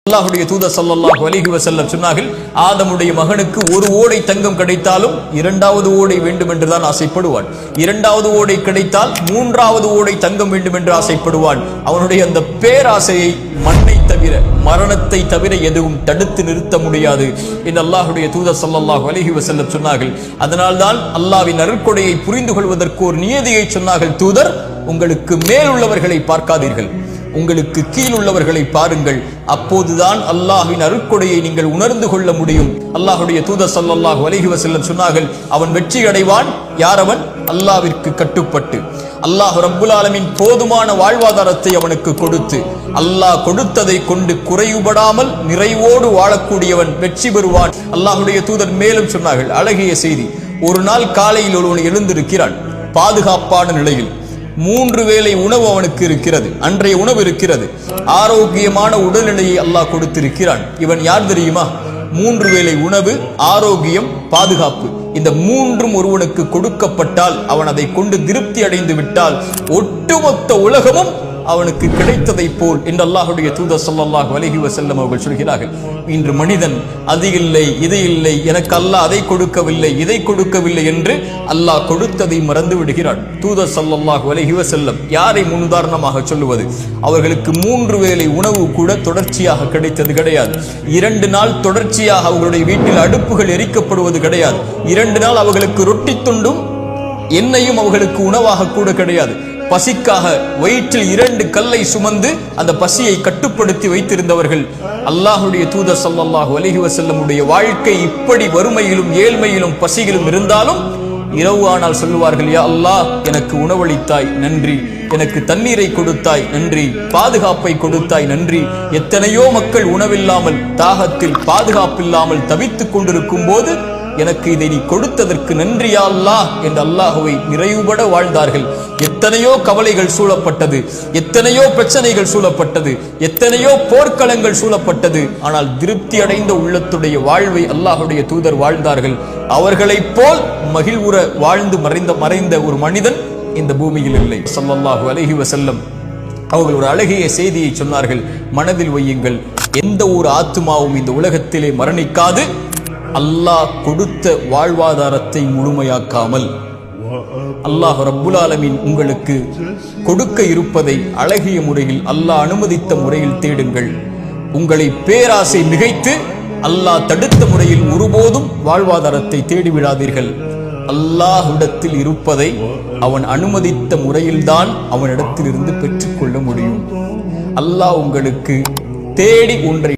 அல்லாஹ்வுடைய தூதர் ஸல்லல்லாஹு அலைஹி வஸல்லம் சொன்னார்கள், ஆதமுடைய மகனுக்கு ஒரு ஓடை தங்கம் கிடைத்தாலும் இரண்டாவது ஓடை வேண்டும் என்றுதான் ஆசைப்படுவான். இரண்டாவது ஓடை கிடைத்தால் மூன்றாவது ஓடை தங்கம் வேண்டும் என்று ஆசைப்படுவான். அவனுடைய அந்த பேராசையை மண்ணை தவிர, மரணத்தை தவிர எதுவும் தடுத்து நிறுத்த முடியாது என்று அல்லாஹ்வுடைய தூதர் ஸல்லல்லாஹு அலைஹி வஸல்லம் சொன்னார்கள். அதனால்தான் அல்லாஹ்வின் அருட்கொடையை புரிந்து கொள்வதற்கு ஒரு நியதியை சொன்னார்கள். தூதர், உங்களுக்கு மேல் உள்ளவர்களை பார்க்காதீர்கள், உங்களுக்கு கீழ் உள்ளவர்களை பாருங்கள். அப்போதுதான் அல்லாஹ்வின் அருட்கொடையை நீங்கள் உணர்ந்து கொள்ள முடியும். அல்லாஹ்வுடைய தூதர் ஸல்லல்லாஹு அலைஹி வஸல்லம் சொன்னார்கள், அவன் வெற்றி அடைவான் யார்? அவன் அல்லாஹ்விற்கு கட்டுப்பட்டு, அல்லாஹ் ரப்புல் ஆலமீன் போதுமான வாழ்வாதாரத்தை அவனுக்கு கொடுத்து, அல்லாஹ் கொடுத்ததை கொண்டு குறைவுபடாமல் நிறைவோடு வாழக்கூடியவன் வெற்றி பெறுவான். அல்லாஹ்வுடைய தூதர் மேலும் சொன்னார்கள், அழகிய செய்தி. ஒரு நாள் காலையில் ஒருவன் எழுந்திருக்கிறான், பாதுகாப்பான நிலையில் 3 வேளை உணவு அவனுக்கு இருக்கிறது, அன்றைய உணவு இருக்கிறது, ஆரோக்கியமான உடல்நிலையை அல்லாஹ் கொடுத்திருக்கிறான். இவன் யார் தெரியுமா? 3 வேளை உணவு, ஆரோக்கியம், பாதுகாப்பு, இந்த 3ம் ஒருவனுக்கு கொடுக்கப்பட்டால், அவன் அதை கொண்டு திருப்தி அடைந்து விட்டால் ஒட்டுமொத்த உலகமும் அவனுக்கு கிடைத்ததை போல் என்று அல்லாஹ்வுடைய தூதர் ஸல்லல்லாஹு அலைஹி வஸல்லம் அவர்கள் சொல்கிறார்கள். இன்று மனிதன் அது இல்லை, இது இல்லை, எனக்கு அல்லாஹ் அதை கொடுக்கவில்லை, இதை கொடுக்கவில்லை என்று அல்லாஹ் கொடுத்ததை மறந்து விடுகிறான். தூதர் ஸல்லல்லாஹு அலைஹி வஸல்லம் யாரை முன்னுதாரணமாக சொல்லுவது? அவர்களுக்கு 3 வேளை உணவு கூட தொடர்ச்சியாக கிடைத்தது கிடையாது. 2 நாள் தொடர்ச்சியாக அவர்களுடைய வீட்டில் அடுப்புகள் எரிக்கப்படுவது கிடையாது. 2 நாள் அவர்களுக்கு ரொட்டி துண்டும் எண்ணெயும் அவர்களுக்கு உணவாக கூட கிடையாது. பசிக்காக வயிற்றில் 2 கல்லை சுமந்து அந்த பசியை கட்டுப்படுத்தி வைத்திருந்தவர்கள். அல்லாஹ்வுடைய தூதர் ஸல்லல்லாஹு அலைஹி வஸல்லமுடைய வாழ்க்கை இப்படி வறுமையிலும் ஏழ்மையிலும் பசியிலும் இருந்தாலும் இரவு ஆனால் சொல்லுவார்கள், யா அல்லாஹ், எனக்கு உணவளித்தாய் நன்றி, எனக்கு தண்ணீரை கொடுத்தாய் நன்றி, பாதுகாப்பை கொடுத்தாய் நன்றி. எத்தனையோ மக்கள் உணவில்லாமல், தாகத்தில், பாதுகாப்பில்லாமல் தவித்துக் கொண்டிருக்கும் போது எனக்கு இதை நீ கொடுத்ததற்கு நன்றி யா அல்லாஹ் என்று அல்லாஹ்வை நிறைவுபட வாழ்ந்தார்கள். எத்தனையோ கவலைகள் சூழப்பட்டது, எத்தனையோ பிரச்சனைகள் சூழப்பட்டது, எத்தனையோ போர்க்களங்கள் சூழப்பட்டது. ஆனால் திருப்தி அடைந்த உள்ளத்துடைய வாழ்வை அல்லாஹ்வுடைய தூதர் வாழ்ந்தார்கள். அவர்களைப் போல் மகிழ்வுற வாழ்ந்து மறைந்த ஒரு மனிதன் இந்த பூமியில் இல்லை. ஸல்லல்லாஹு அலைஹி வஸல்லம் அவர்கள் ஒரு அழகிய செய்தியை சொன்னார்கள், மனதில் வையுங்கள். எந்த ஒரு ஆத்துமாவும் இந்த உலகத்திலே மரணிக்காது, அல்லாஹ் கொடுத்த வாழ்வாதாரத்தை முழுமையாக்காமல். அல்லாஹ் ரப்புல் ஆலமீன் உங்களுக்கு கொடுக்க இருப்பதை அழகிய முறையில், அல்லாஹ் அனுமதித்த முறையில் தேடுங்கள். உங்களை பேராசை மிகைத்து அல்லாஹ் தடுத்த முறையில் ஒருபோதும் வாழ்வாதாரத்தை தேடிவிடாதீர்கள். அல்லாஹ்விடத்தில் இருப்பதை அவன் அனுமதித்த முறையில்தான் அவனிடத்திலிருந்து பெற்றுக்கொள்ள முடியும். அல்லாஹ் உங்களுக்கு தேடி ஒன்றை